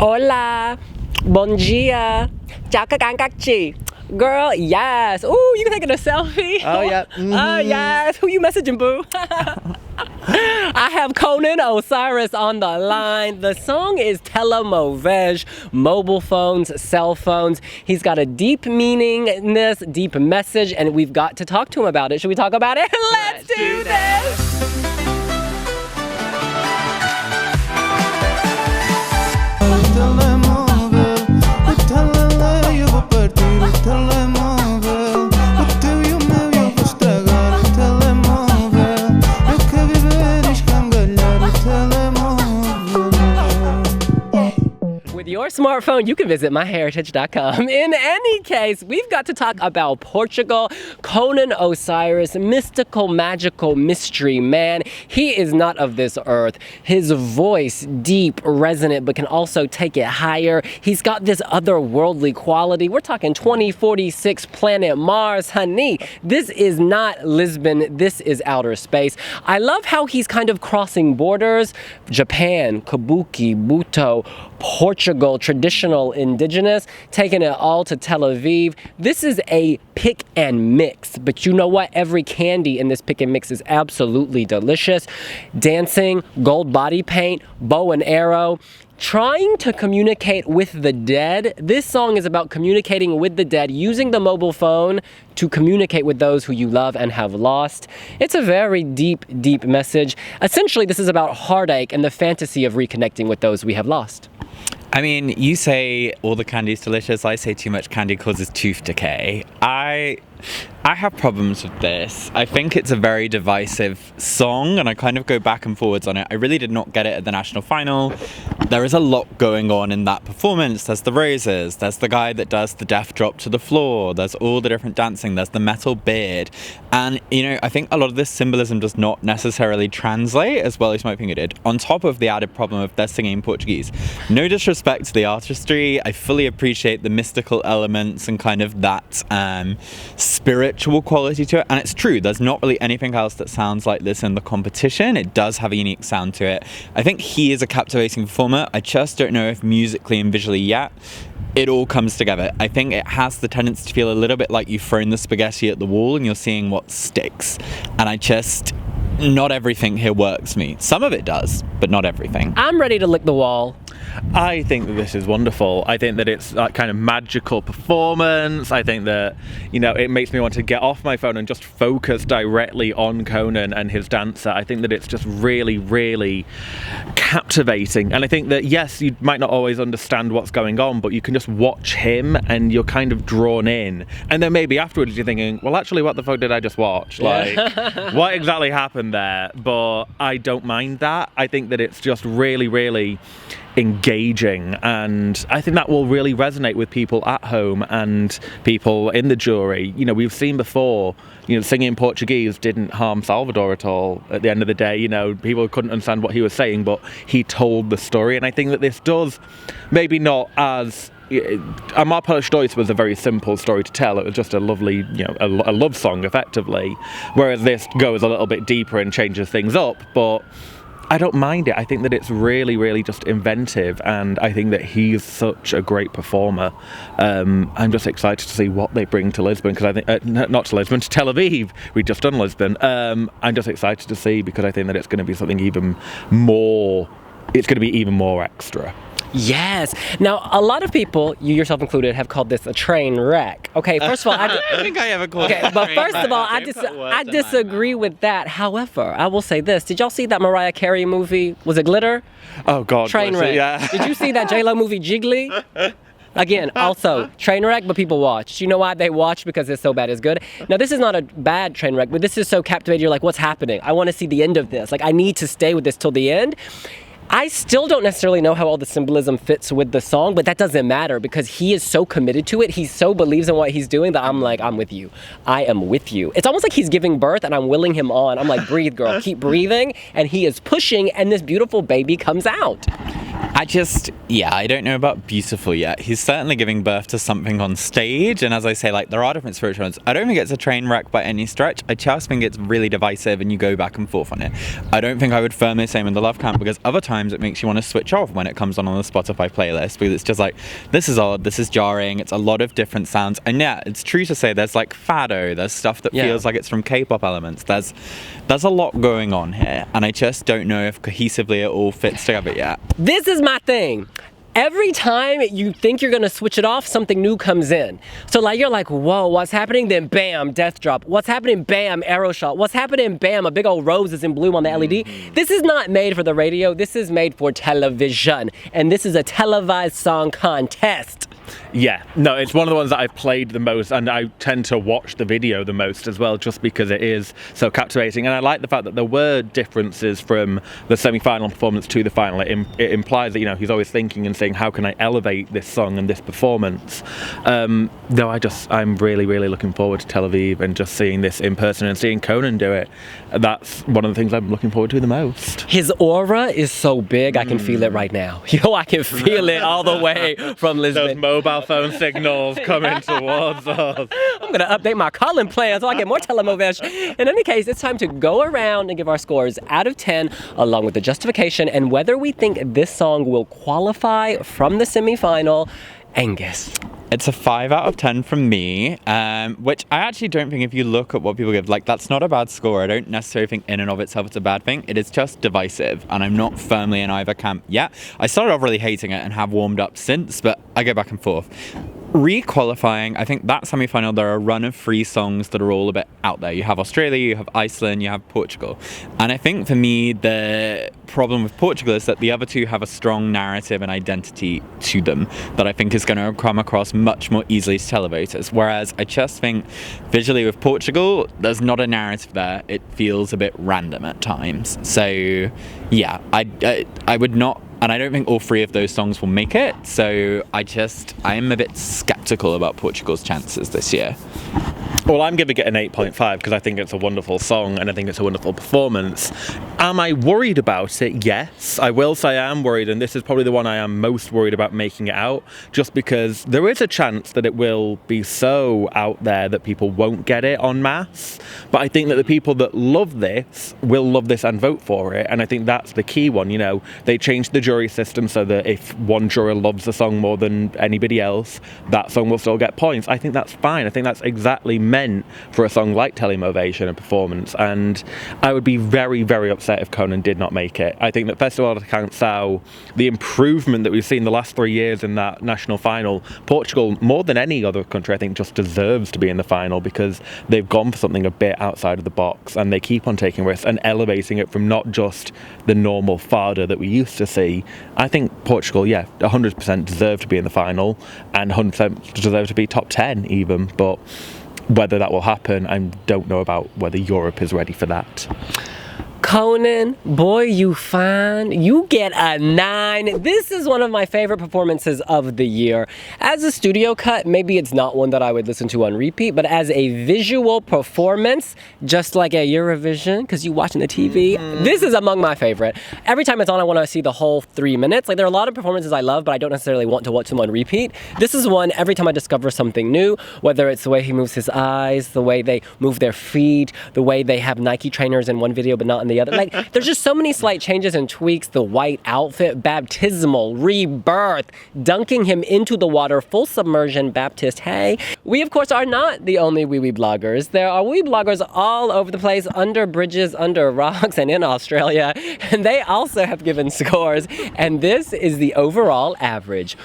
Hola, bon dia, ciao kakangakchi. Girl, yes. Ooh, you taking a selfie? Oh, yeah. Oh, yes. Who you messaging, boo? I have Conan Osiris on the line. The song is Telemóveis, mobile phones, cell phones. He's got a deep meaning in this, deep message, and we've got to talk to him about it. Should we talk about it? Let's do this. With your smartphone, you can visit myheritage.com. In any case, we've got to talk about Portugal. Conan Osiris, mystical, magical mystery man. He is not of this earth. His voice, deep, resonant, but can also take it higher. He's got this otherworldly quality. We're talking 2046 planet Mars, honey. This is not Lisbon. This is outer space. I love how he's kind of crossing borders. Japan, Kabuki, Buto, Portugal, traditional, indigenous, taking it all to Tel Aviv. This is a pick and mix, but you know what? Every candy in this pick and mix is absolutely delicious. Dancing, gold body paint, bow and arrow. Trying to communicate with the dead. This song is about communicating with the dead, using the mobile phone to communicate with those who you love and have lost. It's a very deep, deep message. Essentially, this is about heartache and the fantasy of reconnecting with those we have lost. I mean, you say all the candy's delicious. I say too much candy causes tooth decay. I have problems with this. I think it's a very divisive song, and I kind of go back and forwards on it. I really did not get it at the national final. There is a lot going on in that performance. There's the roses, there's the guy that does the death drop to the floor, there's all the different dancing, there's the metal beard. And, you know, I think a lot of this symbolism does not necessarily translate as well as my opinion it did. On top of the added problem of their singing in Portuguese. No disrespect to the artistry, I fully appreciate the mystical elements and kind of that spiritual quality to it, and it's true, there's not really anything else that sounds like this in the competition. It does have a unique sound to it. I think he is a captivating performer. I just don't know if musically and visually yet it all comes together. I think it has the tendency to feel a little bit like you've thrown the spaghetti at the wall and you're seeing what sticks, and not everything here works for me. Some of it does, but not everything. I'm ready to lick the wall. I think that this is wonderful. I think that it's that kind of magical performance. I think that, you know, it makes me want to get off my phone and just focus directly on Conan and his dancer. I think that it's just really, really captivating. And I think that, yes, you might not always understand what's going on, but you can just watch him and you're kind of drawn in. And then maybe afterwards you're thinking, well, actually, what the fuck did I just watch? Like, what exactly happened there? But I don't mind that. I think that it's just really, really engaging, and I think that will really resonate with people at home and people in the jury. You know, we've seen before, you know, singing in Portuguese didn't harm Salvador at all. At the end of the day, you know, people couldn't understand what he was saying, but he told the story, and I think that this does, maybe not as Amar Pelas Dois was a very simple story to tell. It was just a lovely, you know, a love song effectively, whereas this goes a little bit deeper and changes things up, but I don't mind it. I think that it's really, really just inventive, and I think that he's such a great performer. I'm just excited to see what they bring to Lisbon, because I think, not to Lisbon, to Tel Aviv. We've just done Lisbon. I'm just excited to see, because I think that it's going to be something even more, it's going to be even more extra. Yes. Now, a lot of people, you yourself included, have called this a train wreck. Okay, first of all, I don't think I ever called it a but train first wreck. of all, I disagree with that. However, I will say this. Did y'all see that Mariah Carey movie? Was it Glitter? Oh, God. Train wreck. Yeah. Did you see that J-Lo movie, Jiggly? Again, also, train wreck, but people watch. You know why they watch? Because it's so bad it's good. Now, this is not a bad train wreck, but this is so captivating. You're like, what's happening? I want to see the end of this. Like, I need to stay with this till the end. I still don't necessarily know how all the symbolism fits with the song, but that doesn't matter because he is so committed to it. He so believes in what he's doing that I'm like, I'm with you. I am with you. It's almost like he's giving birth and I'm willing him on. I'm like, breathe, girl, keep breathing. And he is pushing and this beautiful baby comes out. I don't know about beautiful yet. He's certainly giving birth to something on stage, and as I say, like, there are different spiritual ones. I don't think it's a train wreck by any stretch. I just think it's really divisive and you go back and forth on it. I don't think I would firmly say I'm in the love camp, because other times it makes you want to switch off when it comes on the Spotify playlist, because it's just like, this is odd, this is jarring, it's a lot of different sounds. And yeah, it's true to say there's like fado, there's stuff that feels like it's from K-pop elements. There's a lot going on here, and I just don't know if cohesively it all fits together yet. This is my thing. Every time you think you're gonna switch it off, something new comes in. So like, you're like, whoa, what's happening? Then bam, death drop. What's happening? Bam, arrow shot. What's happening? Bam, a big old rose is in bloom on the LED. This is not made for the radio. This is made for television. And this is a televised song contest. Yeah, no, it's one of the ones that I've played the most, and I tend to watch the video the most as well, just because it is so captivating. And I like the fact that there were differences from the semi-final performance to the final. It implies that, you know, he's always thinking and saying, how can I elevate this song and this performance? No, I'm really, really looking forward to Tel Aviv and just seeing this in person and seeing Conan do it. That's one of the things I'm looking forward to the most. His aura is so big, I can feel it right now. Yo, I can feel it all the way from Lisbon. Those mobile phone signals coming towards us. I'm gonna update my calling plan so I get more Telemóveis. In any case, it's time to go around and give our scores out of 10, along with the justification and whether we think this song will qualify from the semi-final. Angus. It's a 5 out of 10 from me, which I actually don't think, if you look at what people give, like, that's not a bad score. I don't necessarily think in and of itself it's a bad thing. It is just divisive, and I'm not firmly in either camp yet. I started off really hating it and have warmed up since, but I go back and forth. Re-qualifying, I think that semi-final, there are a run of 3 songs that are all a bit out there. You have Australia, you have Iceland, you have Portugal. And I think for me, the problem with Portugal is that the other 2 have a strong narrative and identity to them that I think is going to come across much more easily to televotes. Whereas I just think visually with Portugal, there's not a narrative there. It feels a bit random at times. So yeah, I would not. And I don't think all 3 of those songs will make it, so I am a bit skeptical about Portugal's chances this year. Well, I'm giving it an 8.5 because I think it's a wonderful song and I think it's a wonderful performance. Am I worried about it? Yes, I will say I am worried, and this is probably the one I am most worried about making it out, just because there is a chance that it will be so out there that people won't get it en masse. But I think that the people that love this will love this and vote for it, and I think that's the key one. You know, they changed the jury system so that if one juror loves the song more than anybody else, that song will still get points. I think that's fine. I think that's exactly meant for a song like Telemóveis and a performance, and I would be very, very upset if Conan did not make it. I think that Festival de Canção, the improvement that we've seen the last 3 years in that national final, Portugal, more than any other country, I think just deserves to be in the final because they've gone for something a bit outside of the box and they keep on taking risks and elevating it from not just the normal fado that we used to see. I think Portugal, 100% deserve to be in the final and 100% deserve to be top 10 even, but whether that will happen, I don't know about whether Europe is ready for that. Conan, boy, you fine. You get a 9. This is one of my favorite performances of the year. As a studio cut, maybe it's not one that I would listen to on repeat, but as a visual performance, just like a Eurovision, because you watching the TV, this is among my favorite. Every time it's on, I want to see the whole 3 minutes. Like, there are a lot of performances I love, but I don't necessarily want to watch them on repeat. This is one, every time I discover something new, whether it's the way he moves his eyes, the way they move their feet, the way they have Nike trainers in one video but not in the other. Like, there's just so many slight changes and tweaks. The white outfit, baptismal, rebirth, dunking him into the water, full submersion, Baptist, hey. We, of course, are not the only Wiwi bloggers. There are Wiwi bloggers all over the place, under bridges, under rocks, and in Australia. And they also have given scores. And this is the overall average.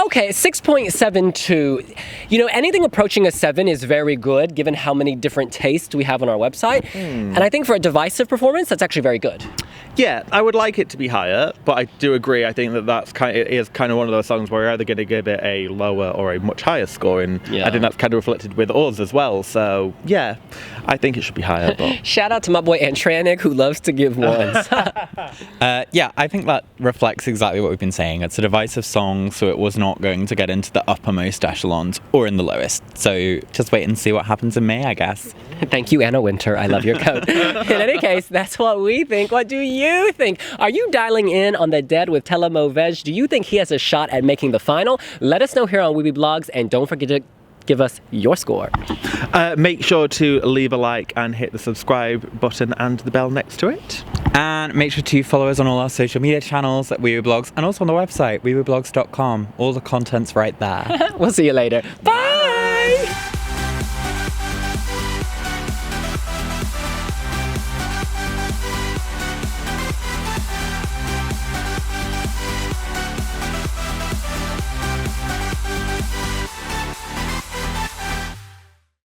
Okay, 6.72. You know, anything approaching a 7 is very good, given how many different tastes we have on our website. And I think for a divisive performance, that's actually very good. Yeah, I would like it to be higher, but I do agree. I think that it is kind of one of those songs where you're either going to give it a lower or a much higher score, and I think that's kind of reflected with us as well. So yeah, I think it should be higher. But shout out to my boy Antranik, who loves to give ones. Yeah, I think that reflects exactly what we've been saying. It's a divisive song, so it was not not going to get into the uppermost echelons or in the lowest. So just wait and see what happens in May, I guess. Thank you, Anna Winter. I love your coat. In any case, that's what we think. What do you think? Are you dialing in on the Dead with Telemóveis? Do you think he has a shot at making the final? Let us know here on Wiwi Blogs, and don't forget to give us your score. Make sure to leave a like and hit the subscribe button and the bell next to it. And make sure to follow us on all our social media channels at Wiwi Blogs and also on the website, wiwibloggs.com. All the content's right there. We'll see you later. Bye!